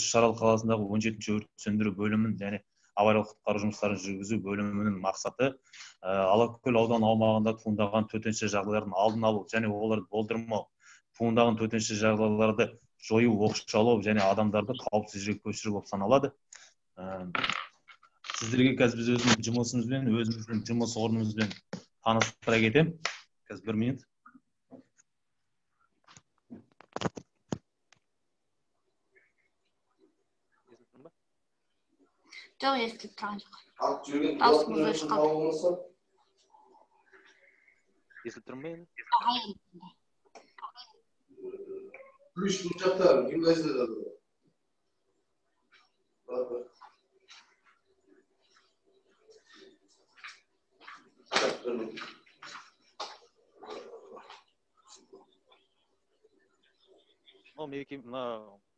Шарал қаласындағы 17-ші өрт сөндіру бөлімін және авариялық құтқару жұмыстарын жүргізу бөлімінің мақсаты Алакөл ауданы аумағында туындаған төтенше жағдайлардың алдын алу және оларды болдырмау, туындаған төтенше жағдайларды жою, оқшаулау және адамдарды қауіпсіз жерге көшіру болып саналады. Сіздерге қазір біз өзіміздің жұмысымызбен, өзіміздің жұмыс орнымызбен таныстыра кетемін. Қазір 1 минут. Жоқ, естіліп тұрған жоқ. Дауысыңыз өшіп қалды. Естіліп тұр ма енді? Ключ бұл жақта, гимназияда.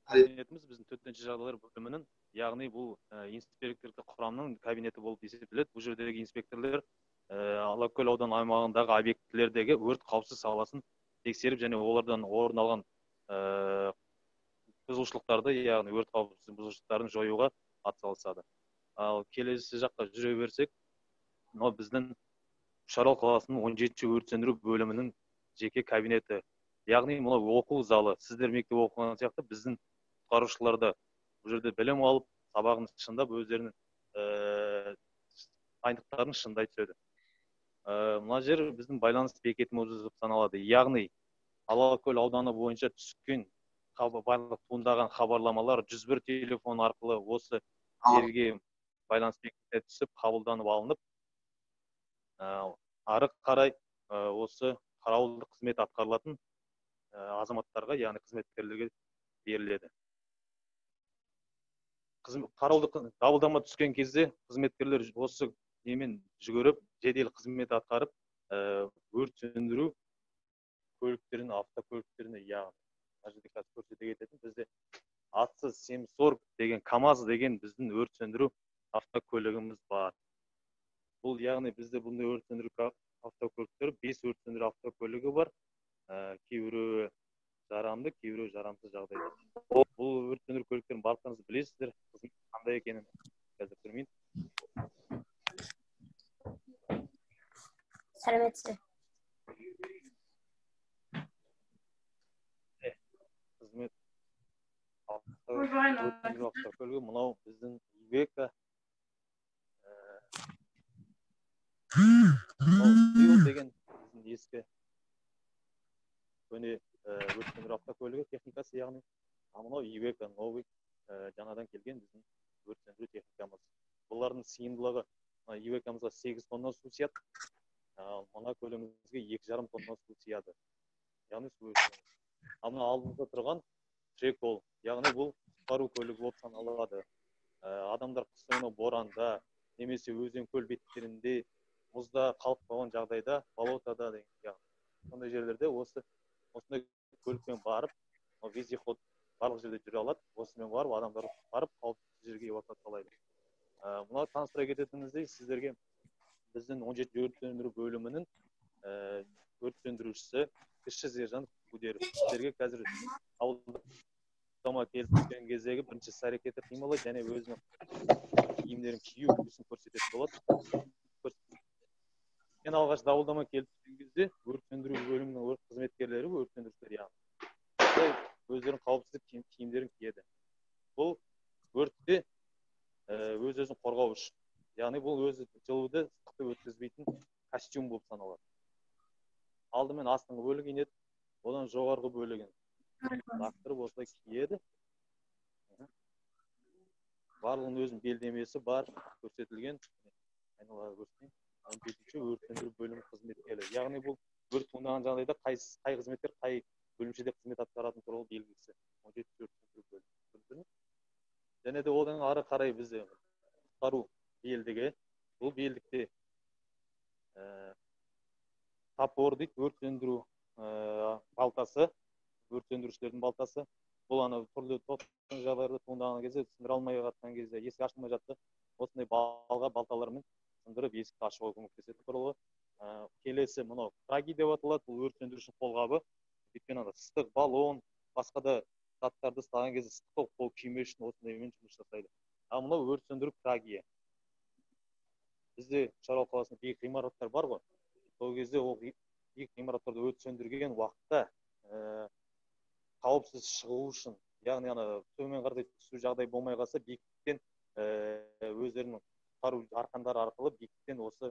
Кабинетіміз біздің төтенше жағдайлар бөлімінің, яғни бұл инспекторлық құрамның кабинеті болып есептеледі. Бұл жердегі инспекторлар Алакөл ауданы аймағындағы объектілердегі өрт қауіпсіз саласын тексеріп және олардан орын алған бұзушылықтарды, яғни өрт қауіпсіз бұзушылықтарын жоюға атсалысады. Ал келесі жаққа жүре берсек, мынау біздің Шарал қаласының 17-ші өрт сөндіру бөлімінің жеке кабинеті. Яғни мынау оқу залы. Сіздер мектеп оқыған сияқты біздің құтқарушыларды бұл жерде білім алып, сабағын шыңдап, өздерінің дайындықтарын шыңдай түседі. Мына жер біздің байланыс бекеті болып саналады. Яғни Алакөл ауданы бойынша түскен барлық туындаған хабарламалар 101 телефон арқылы осы жерге байланыс бекетіне түсіп, қабылданып алынып, ары қарай осы қарауылдық қызмет атқарылатын азаматтарға, яғни қызметкерлерге беріледі. Қарауылдық дабылдама түскен кезде қызметкерлер осы немен жүгіріп, жедел қызмет атқарып, өрт сөндіру көліктерін, автокөліктеріне, яғни мына жерде қазір көрсете кететін бізде атсыз Семсорг деген, КамАЗ деген біздің өрт сөндіру автокөлігіміз бар. Бұл яғни бізде бұндай өрт сөндіру автокөліктері 5 өрт сөндіру автокөлігі бар. Кейбіреуі жарамды, кейбіреуі жарамсыз жағдайда. Бұл өрт сөндіру көліктерін барлықтарыңыз білесіздер, қызмет қандай екенін қазір білмеймін. Сәлеметсіздер. Қызмет автокөлігі мынау біздің Ивека. Мынау деген біздің ескі көне өрт сөндіру автокөлігі техникасы, яғни мынау Ивека новый жаңадан келген біздің өрт сөндіру техникамыз. Бұлардың сыйымдылығы Ивекамызға 8 тонна су сияды, мына көлігімізге 2,5 тонна су сияды. Яғни су өртенеді. Мына алдымызда тұрған Трекол, яғни бұл құтқару көлігі болып саналады. Адамдар қыстың боранда немесе өзен көл беттерінде мұзда қалып қалған жағдайда, болотада деген, сондай жерлерде осындай көлікпен барып, вездеход барлық жерде жүре алады. Осымен барып, адамдарды құтқарып, қауіпсіз жерге эвакуациялайды. Мына таныстыра кететініміздей, сіздерге біздің 17 өрт сөндіру бөлімінің өрт сөндірушісі кіші сержант Гудеров. Сіздерге қазір ауылдама келіп түскен кездегі бірінші іс-әрекеті қимылы және өзінің киімдерін кию үлгісін көрсететін болады. Мен алғаш дабылдама келіп түскен кезде өрт сөндіру бөлімінің өрт қызметкерлері, өрт сөндірушілер яғни өздерінің қауіпсіздік киімдерін киеді. Бұл өртте өз-өзін қорғау үшін. Яғни бұл өзі жылуды ыстықты өткізбейтін костюм болып саналады. Алдымен астыңғы бөлігі киінеді, одан жоғарғы бөлігін лақтырып осылай киеді. Барлығының өзінің белдемесі бар, көрсетілген. Айналаға көрсетейін. 17-ші өрт сөндіру бөлімі қызметкері. Яғни бұл өрт туындаған жағдайда қай қызметтер, қай бөлімшеде қызмет атқаратын туралы белгісі. 17-ші өрт сөндіру бөлімі. Және де одан ары қарай бізде құтқару белдігі. Бұл белдікте тапор дейді, өрт сөндіру балтасы, өрт сөндірушілердің балтасы. Бұл түрлі тоқтың жағдайларда туындаған кезде, сындыра алмай жатқан кезде, есік ашылмай жатты, осындай балталармен сындырып есікті ашуға көмектесетін құрылғы. Келесі мынау краги деп аталады, бұл өрт сөндірушінің қолғабы. Өйткені ыстық баллон, басқа да заттарды ұстаған кезде ыстық қол күймеу үшін осындаймен жұмыс жасайды. Ал мынау өрт сөндіру крагия. Бізде Шарал қаласында биік ғимараттар бар ғой. Сол кезде ол биік ғимараттарды өрт сөндірген уақытта қауіпсіз шығу үшін, яғни төмен қарай түсу жағдай болмай қалса, биіктіктен өздерінің құтқару арқандары арқылы биіктіктен осы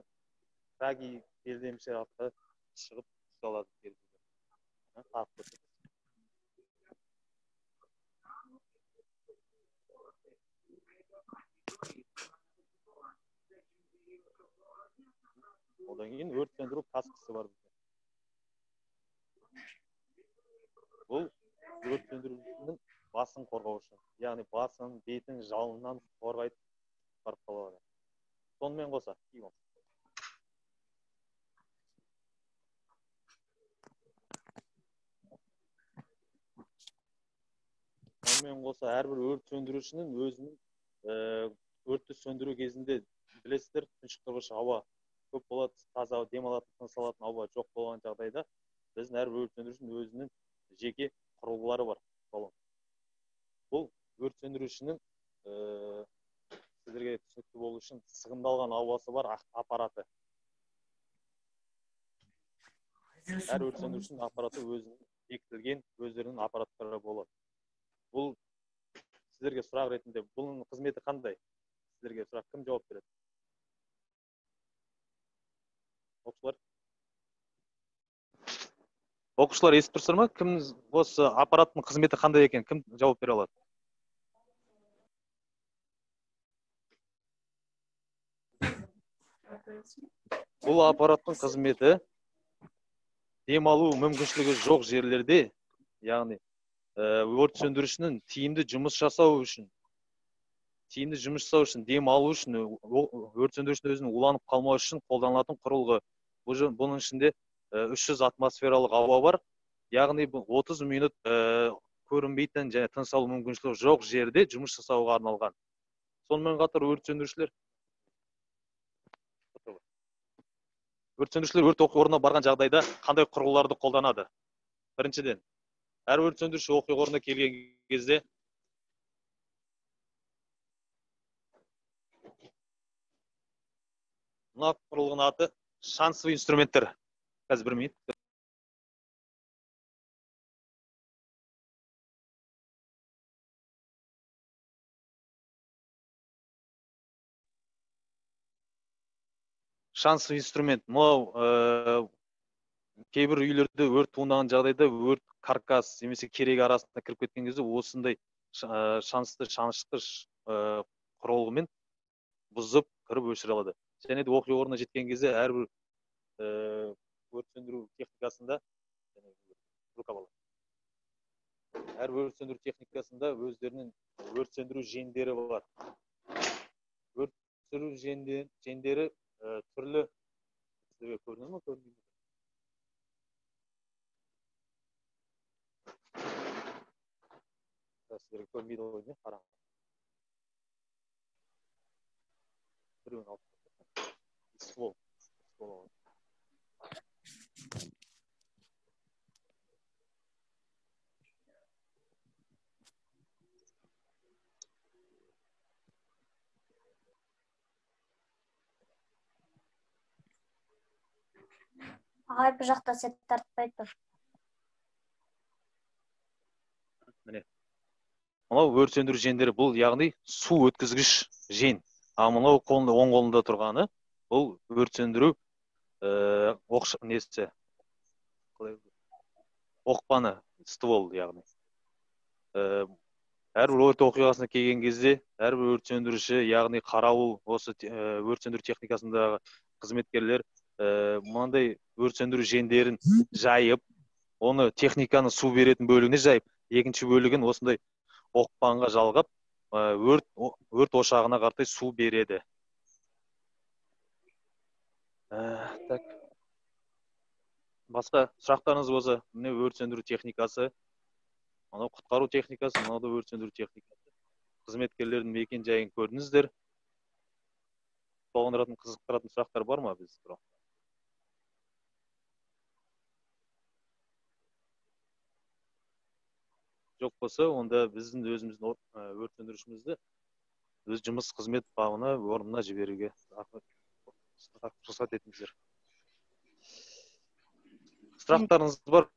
краги белдемше арқылы шығып түсе алады. Одан кейін өрт сөндіру каскасы бар. Бұл өрт сөндірушінің басын қорғау үшін, яғни басын, бетін жалыннан қорғайды барып қалады. Сонымен қоса, әрбір өрт сөндірушінің өзінің өртті сөндіру кезінде білесіздер, тұншықтырғыш ауа көп болады, таза демалатын, тыныс алатын ауа жоқ болған жағдайда біздің әрбір өрт сөндірушінің өзінің жеке құрылғылары бар. Бұл өрт сөндірушінің сіздерге түсінікті болу үшін сығымдалған ауасы бар аппараты. Әр өрт сөндірушінің аппараты өзінің бекітілген өздерінің аппараттары болады. Бұл сіздерге сұрақ ретінде, бұның қызметі қандай? Сіздерге сұрақ кім жауап береді? Оқушылар естіп тұрсыздар ма? Кім осы аппараттың қызметі қандай екен? Кім жауап бере алады? Бұл аппараттың қызметі демалу мүмкіншілігі жоқ жерлерде, яғни өрт сөндірушінің тиімді жұмыс жасау үшін, дем алу үшін, өрт сөндірушінің өзінің уланып қалмау үшін қолданылатын құрылғы. Бұның ішінде 300 атмосфералық ауа бар, яғни 30 минут көрінбейтін және тыныс алу мүмкіншілігі жоқ жерде жұмыс жасауға арналған. Сонымен қатар өрт сөндірушілер өрт оқиға орнына барған жағдайда қандай құрылғыларды қолданады? Біріншіден, әр өрт сөндіруші оқиға орнына келген кезде мына құрылғының аты шансовый инструменттер. Қазір бір минут. Шансовый инструмент. Мынау кейбір үйлерде өрт туындаған жағдайда өрт каркас немесе керег арасында кіріп кеткен кезде осындай шанышқыш құрылғымен бұзып кіріп өшіре алады. Және де оқиға орнына жеткен кезде әрбір өрт сөндіру техникасында өздерінің өрт сөндіру жеңдері бар. Өрт сөндіру жеңдері түрлі, сіздерге көрінеді ме, көрінбейді ме? Сіздерге көрінбейді ғой, не? Қараңыз. Біреуін алып ствол. Ағай, бір жақта сет тартпай тұр. Міне. Мынау өрт сөндіру жеңдері, бұл яғни су өткізгіш жең. А мынау оң қолында тұрғаны, бұл өрт сөндіру оқпаны, ствол яғни. Әрбір өрт оқиғасына келген кезде, әрбір өрт сөндіруші, яғни қарауыл, осы өрт сөндіру техникасындағы қызметкерлер мынандай өрт сөндіру жеңдерін жайып, оны техниканы су беретін бөлігіне жайып, екінші бөлігін осындай оқпанға жалғап, өрт ошағына қарай су береді. Басқа сұрақтарыңыз болса, міне өрт сөндіру техникасы, мынау құтқару техникасы, мынау да өрт сөндіру техникасы. Қызметкерлердің мекен жайын көрдіңіздер. Толғандыратын, қызықтыратын сұрақтар бар ма біз? жоқ болса, онда біздің өзіміздің өрт сөндірушімізді өз жұмыс қызмет бабына орнына жіберуге рұқсат етіңіздер. Сұрақтарыңыз бар?